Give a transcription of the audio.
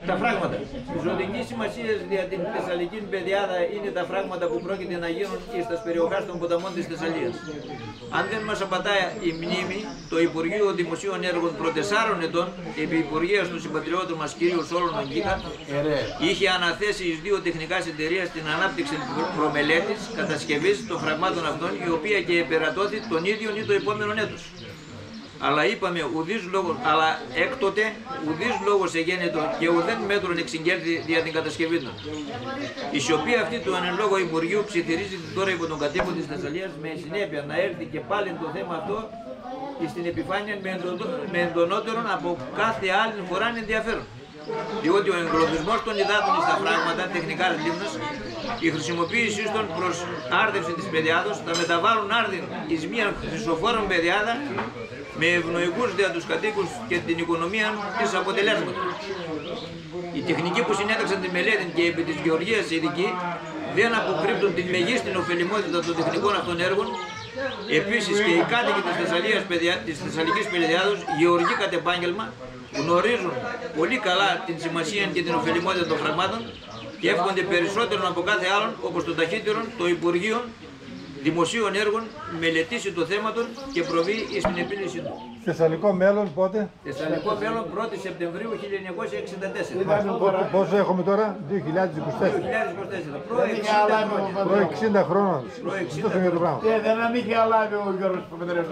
Τα φράγματα. Ζωτική σημασία για την Θεσσαλική πεδιάδα είναι τα φράγματα που πρόκειται να γίνουν και στα περιοχές των ποταμών της Θεσσαλίας. Αν δεν μας απατάει η μνήμη, το Υπουργείο Δημοσίων Έργων προ 4 ετών, επί υπουργείας του συμπατριώτου μας κ. Σόλωνο Γκίκα, είχε αναθέσει εις 2 τεχνικά εταιρείες την ανάπτυξη προμελέτης κατασκευής των φραγμάτων αυτών, η οποία και επερατώθη τον ίδιο ή το επόμενο έτος. Αλλά είπαμε, αλλά έκτοτε ουδής λόγος εγένετο και ουδέν μέτρον εξηγέρθη για την κατασκευή των. Η σιωπή αυτή του εν λόγω Υπουργείου ψιθυρίζεται τώρα υπό τον κατοίκον της Θεσσαλίας, με συνέπεια να έρθει και πάλι το θέμα αυτό στην επιφάνεια με εντονότερον από κάθε άλλη φορά ενδιαφέρον. Διότι ο εγκλωβισμός των υδάτων στα φράγματα τεχνικά λίμνας, η χρησιμοποίησή των προς άρδευση της πεδιάδος θα μεταβάλουν άρδιν εις μια χρυσοφόρον πεδιάδα με ευνοϊκούς για τους κατοίκους και την οικονομία της αποτελέσματα. Οι τεχνικοί που συνέταξαν τη μελέτη και επί της γεωργίας ειδικοί δεν αποκρύπτουν την μεγίστη ωφελημότητα των τεχνικών αυτών έργων. Επίσης και οι κάτοικοι της Θεσσαλικής Πεδιάδος, γεωργοί κατ' επάγγελμα, γνωρίζουν πολύ καλά την σημασία και την ωφελημότητα των φραγμάτων και εύχονται περισσότερο από κάθε άλλον, όπως το ταχύτερον, το Υπουργείο Δημοσίων Έργων μελετήσει το θέμα του και προβεί στην επίλυση του. Θεσσαλικό μέλλον πότε? Θεσσαλικό μέλλον 1η Σεπτεμβρίου 1964. Πόσο έχουμε τώρα? 2024. Προ 60 χρόνων. Δεν να μην είχε αλάβει ο Γιώργος Παπαδρέας.